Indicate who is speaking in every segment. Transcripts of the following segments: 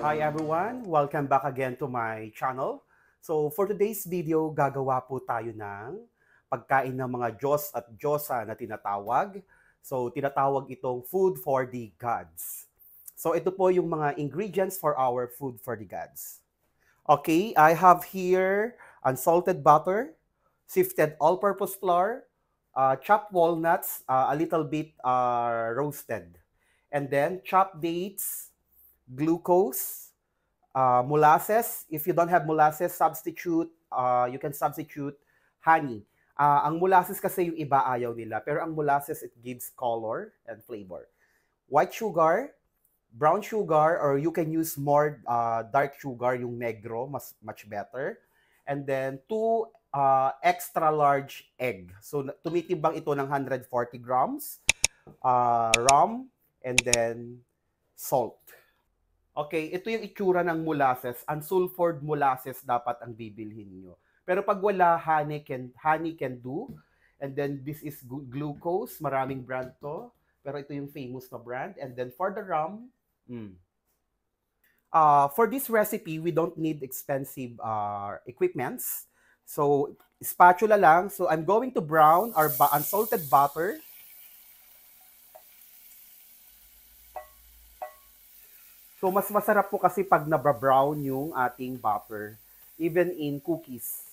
Speaker 1: Hi everyone! Welcome back again to my channel. So for today's video, gagawa po tayo ng pagkain ng mga Diyos at Diyosa na tinatawag. So tinatawag itong food for the gods. So ito po yung mga ingredients for our food for the gods. Okay, I have here unsalted butter, sifted all-purpose flour, chopped walnuts, a little bit roasted, and then chopped dates, glucose, molasses. If you don't have molasses, you can substitute honey. Ang molasses kasi yung iba ayaw nila, pero ang molasses, it gives color and flavor. White sugar, brown sugar, or you can use more dark sugar, yung negro, much better. And then 2 extra large egg. So tumitimbang ito ng 140 grams, rum, and then salt. Okay, ito yung itsura ng molasses. Unsulfured molasses dapat ang bibilhin nyo. Pero pag wala, honey can do. And then this is glucose. Maraming brand to. Pero ito yung famous na brand. And then for the rum, for this recipe, we don't need expensive equipments. So, spatula lang. So, I'm going to brown our unsalted butter. So, mas masarap po kasi pag nabra-brown yung ating butter, even in cookies.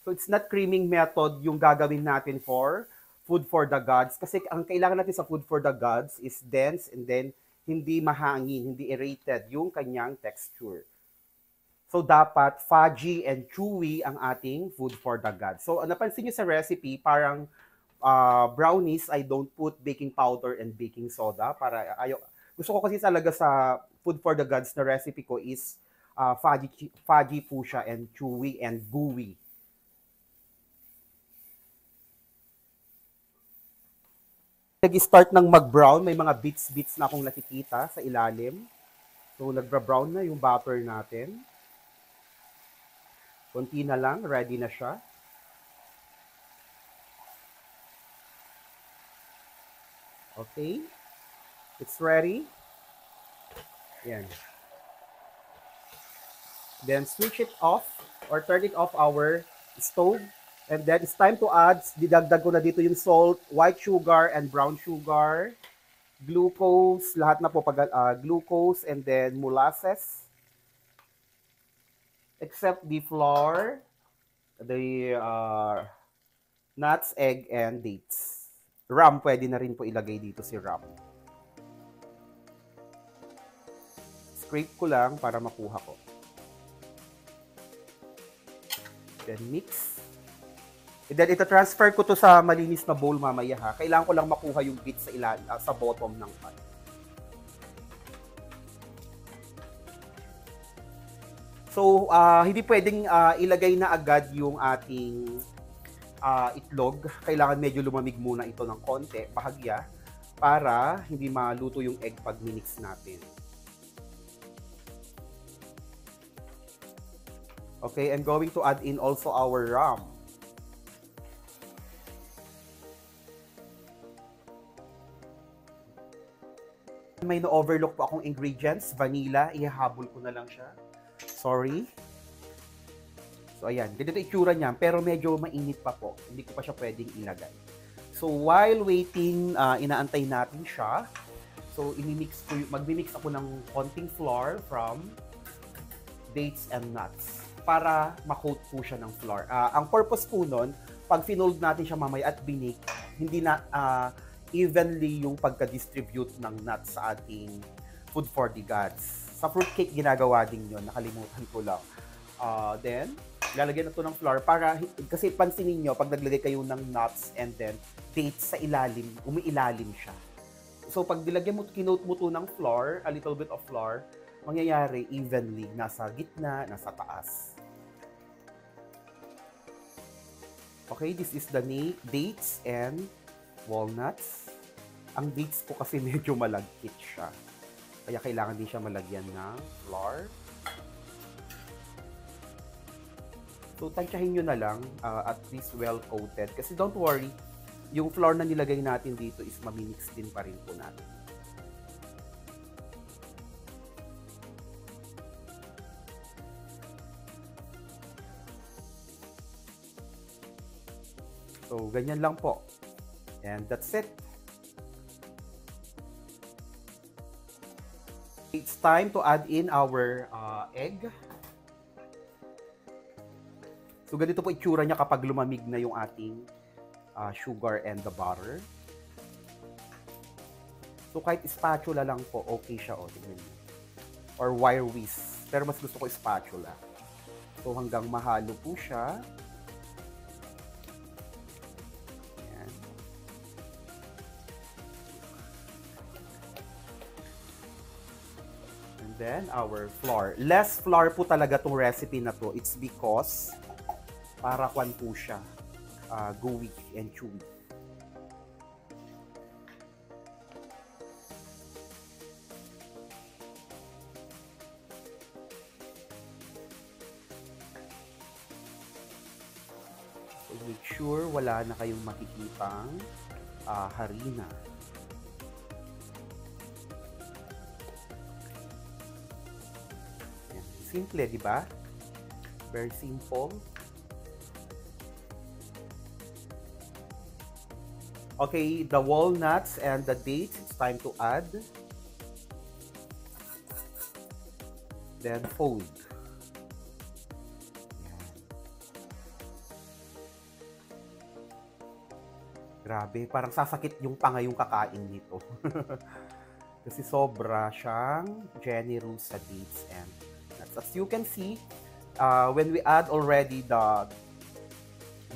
Speaker 1: So, it's not creaming method yung gagawin natin for food for the gods. Kasi ang kailangan natin sa food for the gods is dense and then hindi mahangin, hindi aerated yung kanyang texture. So, dapat fudgy and chewy ang ating food for the gods. So, napansin nyo sa recipe, parang brownies, I don't put baking powder and baking soda para gusto ko kasi talaga sa food for the gods na recipe ko is fudgy po siya and chewy and gooey. Nag-start ng mag-brown, may mga bits na akong nakikita sa ilalim. So nag-brown na yung butter natin. Konti na lang, ready na siya. Okay. It's ready. Yan. Then switch it off or turn it off our stove. And then it's time to add, didagdag ko na dito yung salt, white sugar and brown sugar, glucose, lahat na po glucose and then molasses. Except the flour, the nuts, egg, and dates. Rum, pwede na rin po ilagay dito si rum. Scrape ko lang para makuha ko. Then mix. And then ito transfer ko to sa malinis na bowl mamaya ha. Kailangan ko lang makuha yung bits sa sa bottom ng pan. So hindi pwedeng ilagay na agad yung ating itlog. Kailangan medyo lumamig muna ito ng konti, bahagya, para hindi maluto yung egg pag minix natin. Okay, I'm going to add in also our rum. May na-overlook po akong ingredients. Vanilla, ihahabol ko na lang siya. Sorry. So, ayan. Ganito itsura niya, pero medyo mainit pa po. Hindi ko pa siya pwedeng ilagay. So, while waiting, inaantay natin siya. So, mag-mix ako ng konting flour from dates and nuts para ma-coat po siya ng flour. Ang purpose po nun, pag finold natin siya mamaya at binik, hindi na evenly yung pagka-distribute ng nuts sa ating food for the gods. Sa fruitcake, ginagawa din yun. Nakalimutan ko lang. Then, lalagyan na ito ng flour para, kasi pansinin nyo, pag naglagay kayo ng nuts and then dates sa ilalim, umiilalim siya. So, pag nilagyan mo, kinote mo ito ng flour, a little bit of flour, mangyayari evenly, nasa gitna, nasa taas. Okay, this is the dates and walnuts. Ang dates po kasi medyo malagkit siya. Kaya kailangan din siya malagyan ng flour. So, tansyahin nyo na lang, at least well-coated. Kasi don't worry, yung flour na nilagay natin dito is mamimix din pa rin po natin. So, ganyan lang po. And that's it. It's time to add in our egg. So, ganito po itsura niya kapag lumamig na yung ating sugar and the butter. So, kahit spatula lang po, okay siya. O, tingnan niyo. Or wire whisk. Pero mas gusto ko spatula. So, hanggang mahalo po siya. Ayan. And then, our flour. Less flour po talaga tong recipe na to. It's because para kwan po siya. Gooey and chewy. So make sure wala na kayong makikitang harina. Yan. Simple, di ba? Very simple. Okay, the walnuts and the dates, it's time to add. Then fold. Yan. Grabe, parang sasakit yung pangayong kakain nito. Kasi sobra siyang generous sa dates and nuts. As you can see, when we add already the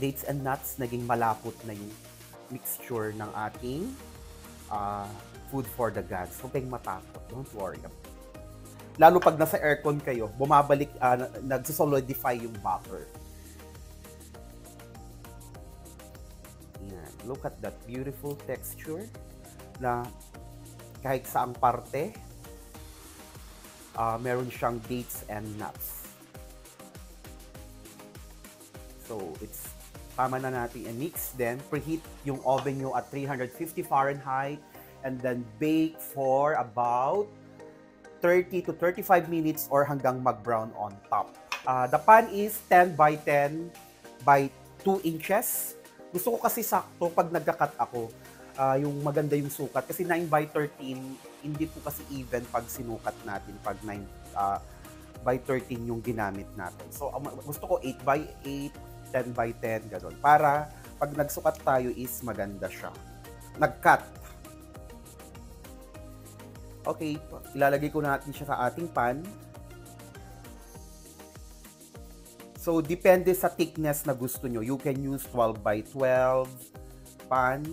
Speaker 1: dates and nuts, naging malapot na yung mixture ng ating food for the gods. Huwag kayong matakot. Don't worry. Lalo pag nasa aircon kayo, bumabalik, nagsisolidify yung butter. Yan. Look at that beautiful texture na kahit saang parte, meron siyang dates and nuts. So, it's tama na natin i-mix. Then, preheat yung oven nyo at 350 Fahrenheit and then bake for about 30 to 35 minutes or hanggang mag-brown on top. The pan is 10 by 10 by 2 inches. Gusto ko kasi sakto pag nagka-cut ako, yung maganda yung sukat. Kasi 9 by 13, hindi po kasi even pag sinukat natin, pag 9 by 13 yung ginamit natin. So, gusto ko 8 by 8, 10 by 10, gano'n. Para pag nagsukat tayo is maganda siya. Nag-cut. Okay, ilalagay ko natin siya sa ating pan. So, depende sa thickness na gusto nyo. You can use 12 by 12 pan.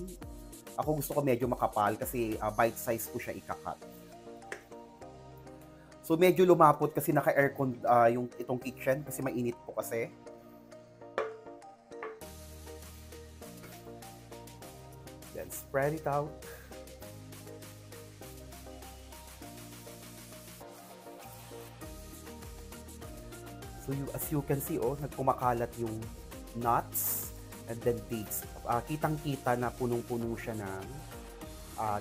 Speaker 1: Ako gusto ko medyo makapal kasi bite size ko siya ikakat. So, medyo lumapot kasi naka-aircon yung itong kitchen kasi mainit po kasi. Then spread it out. So as you can see, nagkumakalat yung nuts and then dates. Kitang-kita na punong-puno siya ng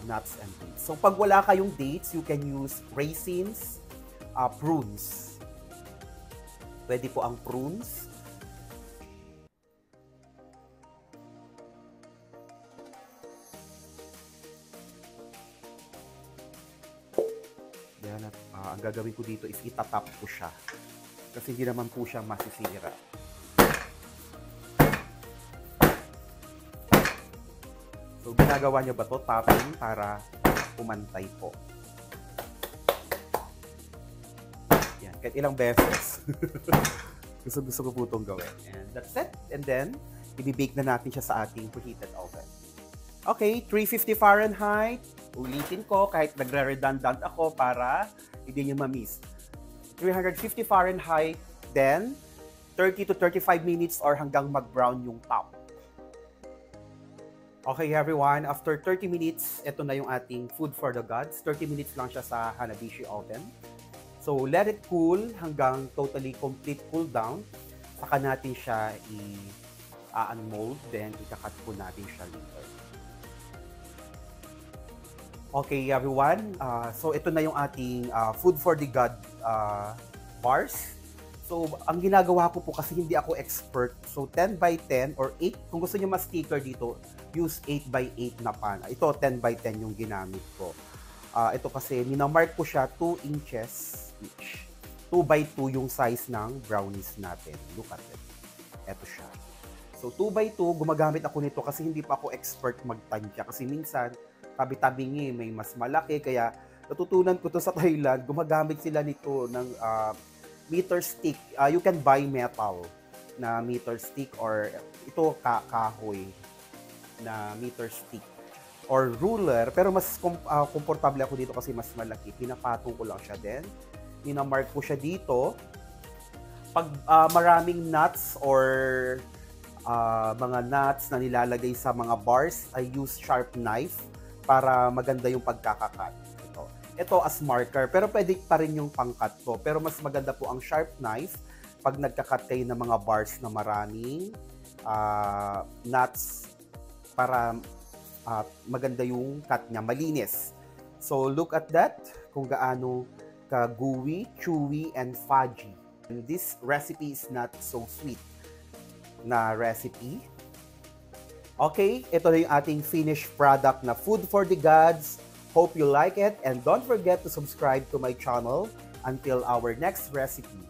Speaker 1: nuts and dates. So pag wala kayong dates, you can use raisins, prunes. Pwede po ang prunes. Yan, ang gagawin ko dito is itatap ko siya. Kasi hindi naman po siya masisira. So, ginagawa niyo ba to tapping para umantay po. Yan, kahit ilang beses. Gusto ko po itong gawin. And that's it. And then, i-bake na natin siya sa ating preheated oven. Okay, 350 Fahrenheit. Ulitin ko kahit nagre-redundant ako para hindi niyo ma-miss. 350 Fahrenheit, then 30 to 35 minutes or hanggang mag-brown yung top. Okay everyone, after 30 minutes, ito na yung ating food for the gods. 30 minutes lang siya sa Hanabishi oven. So let it cool hanggang totally complete cool down. Saka natin siya i-unmold, then ikakat po natin siya later. Okay everyone, so ito na yung ating food for the god bars. So, ang ginagawa ko po kasi hindi ako expert. So, 10 by 10 or 8, kung gusto niyo mas sticker dito, use 8 by 8 na pan. Ito, 10 by 10 yung ginamit ko. Ito kasi, minamark ko siya 2 inches each. 2 by 2 yung size ng brownies natin. Look at it. Ito siya. So, 2 by 2, gumagamit ako nito kasi hindi pa ako expert magtansya. Kasi minsan, tabi-tabingi, may mas malaki. Kaya, natutunan ko to sa Thailand, gumagamit sila nito ng meter stick. You can buy metal na meter stick or ito kahoy na meter stick or ruler, pero mas komportable ako dito kasi mas malaki. Pinapatong ko lang siya din. Minamark ko siya dito. Pag maraming nuts or mga nuts na nilalagay sa mga bars, I use sharp knife para maganda yung pagkakakat. Ito as marker, pero pwede pa rin yung pangkat ko. Pero mas maganda po ang sharp knife pag nagkakat kayo ng mga bars na maraming nuts para maganda yung cut niya, malinis. So look at that, kung gaano ka-gooey, chewy, and fudgy. And this recipe is not so sweet na recipe. Okay, ito na yung ating finished product na Food for the Gods. Hope you like it and don't forget to subscribe to my channel until our next recipe.